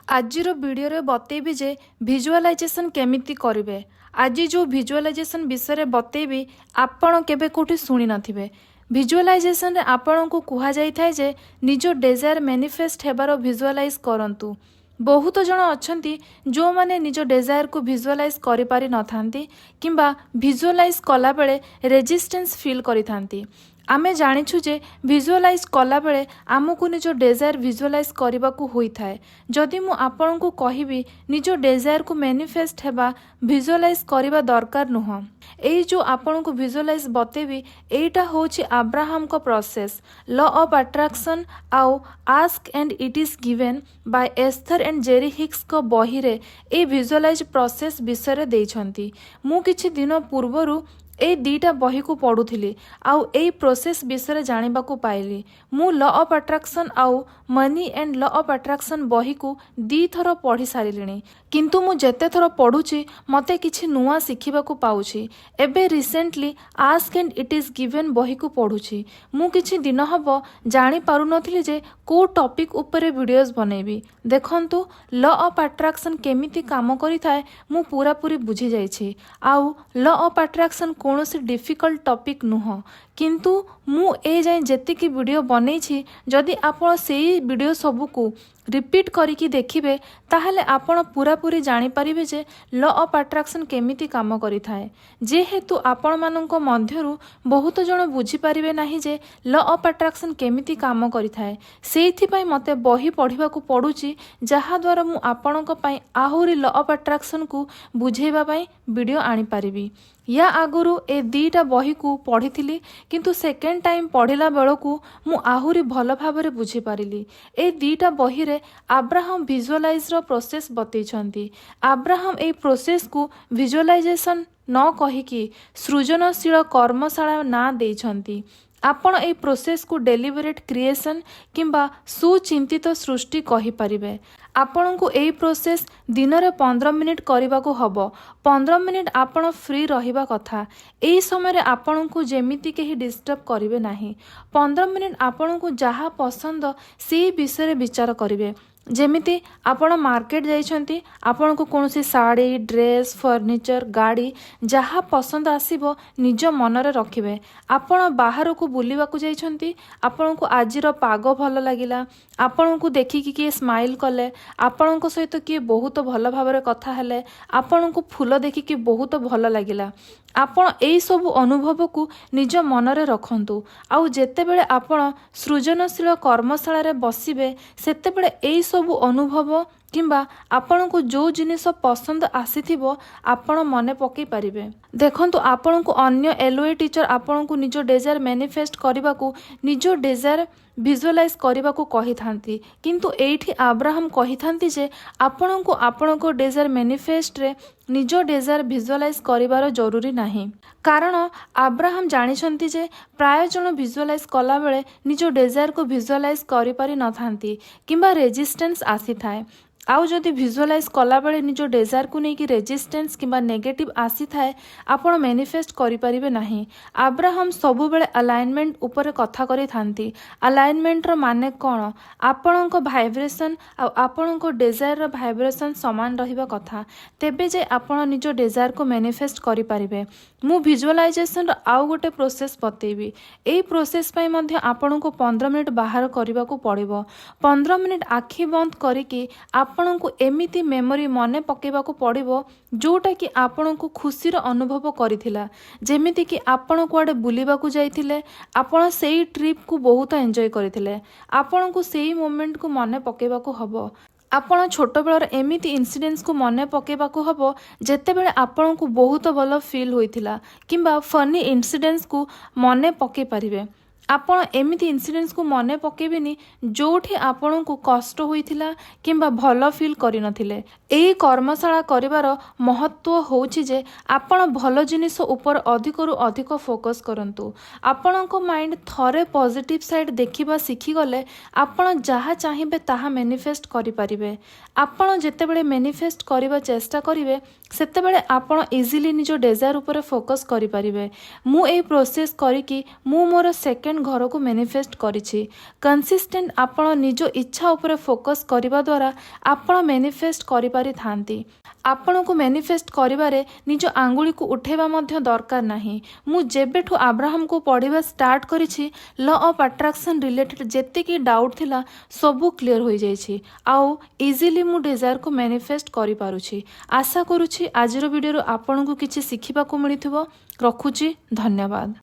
आजिर video रे बतेबी जे visualisation केमिति करिवे। आज जो विजुअलाइजेशन विषय बतेबी आपण केबे कोठी सुनी नथिबे। विजुअलाइजेशन रे आपण को कुहा जाई थाए जे निजो डिजायर मैनिफेस्ट हेबारो विजुअलाइज करंतु। बहुत जन अछंती जो माने निजो डिजायर को विजुअलाइज करि पारि नथांती किंबा विजुअलाइज कला बेले रेजिस्टेंस फील करि थांती। आमे जानिछु जे विजुअलाइज कला बेले आमको निजो डिजायर विजुअलाइज करबा को होई थाए। जदि मु आपण को कहिबी निजो डिजायर को मैनिफेस्ट हेबा विजुअलाइज करबा दरकार नुह। एई जो आपण को विजुअलाइज बतेबी एटा होछि अब्राहम को प्रोसेस लॉ ऑफ अट्रैक्शन आउ ask and it is given by Esther and Jerry Hicks को बही रे ए विजुअलाइज प्रोसेस विषय देइछंती। मु किछि दिन पूर्वरु ए दीटा बही को पढ़ुली आउ ए प्रोसेस विषय जानिबा को पाइली। मु लॉ ऑफ अट्रैक्शन आउ money and law of attraction बही को दी थर पढ़ी सारिलिनी, किंतु मु जेते थर पढ़ुची मते किछि नुआ शिखिबा को पाउछि। एबे recently ask and it is given बही को पढ़ुछि। मु किछि दिन हबो जानि पारु नथिली जे को टॉपिक ऊपर वीडियोस बनेबी। देखंतु लॉ ऑफ अट्रैक्शन केमिति काम करि थाए मु पूरा पूरी बुझी जाइछि। आउ लॉ ऑफ अट्रैक्शन कौनसी डिफिकल्ट टॉपिक नुह, किंतु मु ए जाए जेतिकी वीडियो बनैछि जदि आपण सेई वीडियो सबु को रिपीट करिकी देखिबे ताहले आपण पूरा पूरी जानि परिबे जे लॉ ऑफ अट्रैक्शन केमिति काम करि थाए। जेहेतु आपण माननको मध्यरु बहुत जण बुझी परिबे नाही जे लॉ ऑफ अट्रैक्शन केमिति काम करि थाए, सेइथि पई मते बही पढिबा को पडुची जहा द्वारा मु आपणको पई आहुरी लॉ ऑफ अट्रैक्शन को बुझेबा पई वीडियो आनि परिबी। या आगुरु ए दीटा बही को पढ़ी किंतु सेकेंड टाइम पढ़िला बेलू मु आहुरी भल भाव बुझी पारिली। ए दीटा बही रे अब्राहम विजुअलाइज रो प्रोसेस बतैछंती। अब्राहम ए प्रोसेस को विजुअलाइजेशन न कहिकी सृजनशील कर्मशाला ना देइछंती। आपण ए प्रोसेस को डेलिबरेट क्रिएशन किंबा सुचिंतित सृष्टि कहि परिबे। आपण को ए प्रोसेस दिन रे 15 मिनिट करबा को हबो। 15 मिनिट आपण फ्री रहिबा कथा। एई समय रे आपण को जेमिति केही डिस्टर्ब करिवे नाही। 15 मिनिट आपण को जहा पसंद से विषय रे विचार करिवे। जेमिति आपण मार्केट जाइछंती, आपण को कोनोसी साड़ी ड्रेस फर्निचर गाड़ी जहा पसंद आसीबो निज मन रे रखिबे। आपण बाहर को बुलिबा को जाइछंती, आपण को आजिर पाग भल लागिला, आपण को देखिकी किए स्माइल कले, आपण को सहित किए बहुत भल भाबरे कथा हेले, आपण को फूल देखिकी बहुत भल लागिला। आपण एई सब अनुभव को निज मन रे रखंतु। आउ जेते बेले आपण सृजनशील कर्मशाला रे बसिबे सेते बेले एई सब अनुभव किंबा आपण को जो जिनिस पसंद आसीथिबो आपण मने पकई पारिबे। देखंतु आपण को अन्य एलओए टीचर आपण को निजो डिजायर मैनिफेस्ट करबा को निजो डिजायर विजुअलाइज करबा को कहि थांती, किंतु एठी अब्राहम कहि थांती जे आपण को डिजायर मैनिफेस्ट रे निजो डिजायर विजुअलाइज करिवार जरूरी नाही। कारण अब्राहम जानिछंती जे प्राय जन विजुअलाइज कला बेले निजो डिजायर को विजुअलाइज करि पारि नथांती किंबा रेजिस्टेंस आसी थाए। आउ जदि विजुअलाइज कला बेले निजो डिजायर को नेकी रेजिस्टेंस किंबा नेगेटिव आसी थाए आपण मैनिफेस्ट करि परिबे नाही। अब्राहम सबु बेले अलाइनमेंट ऊपर कथा करि थांती। अलाइनमेंट रो माने कोन? आपण को वाइब्रेशन आ आपण को डिजायर रो वाइब्रेशन समान रहिबा कथा, तेबे जे आपण निजो डिजायर को मैनिफेस्ट करि परिबे। मु विजुअलाइजेशन रो आउ गोटे प्रोसेस बतेबी। एई प्रोसेस पई मध्ये आपण को 15 मिनिट बाहर करबा को पड़िबो। 15 मिनिट आखि बंद करिकी आपण को एमिति मेमोरी मने पकेबा को पड़िबो जोटा कि आपण को खुशी रो अनुभव करिथिला। जेमिति कि आपण कुआडे बुलिबा को जाइथिले, आपण सेई ट्रिप को बहुत एन्जॉय करिथिले, आपण को सेई मोमेंट को मने पकेबा को हबो। आपण छोट बेलर एमिति इन्सिडेंट्स को मने पकेबा को हबो जेते बेले आपण को बहुत भलो फील होइथिला किंबा फनी इन्सिडेंट्स को मने पके परिबे। आपण एमिति इन्सिडेंट्स को मने पकेबेनी जोठी आपण को कष्ट होइथिला किंबा भलो फील करि नथिले। एई कर्मशाला करिवार महत्व होउछि जे आपण भलो जिनिस ऊपर अधिकरु अधिक फोकस करंतु। आपणको माइंड थरे पॉजिटिव साइड देखिबा सिखि गले आपण जहा चाहिबे ताहा मैनिफेस्ट करि परिबे। आपण जेतेबेले मैनिफेस्ट करिबा चेष्टा करिवे सेतेबेले आपण इजीली निजो डिजायर ऊपर फोकस करि परिबे। मु एई प्रोसेस करिकि मु मोर सेकेंड ଡିଭାଇନ୍ घर को मैनिफेस्ट करिछि। कंसिस्टेंट आपण निज इच्छा उपरे फोकस करबा द्वारा आपण मैनिफेस्ट करि पारि थांती। आपण को मैनिफेस्ट करिबारे निज आंगुली को उठेबा मध्य दरकार नाही। मु जेबेठु अब्राहम को पढ़िबा स्टार्ट करिछि लॉ ऑफ अट्रैक्शन रिलेटेड जेते की डाउट थिला सबु क्लियर होई जाइछि। आउ इजीली मु डिजायर को मैनिफेस्ट करि पारुछि। आशा करूछि आजिर वीडियो आपन को किछि सिखिबा को मिलिथिबो। रखुछि, धन्यवाद।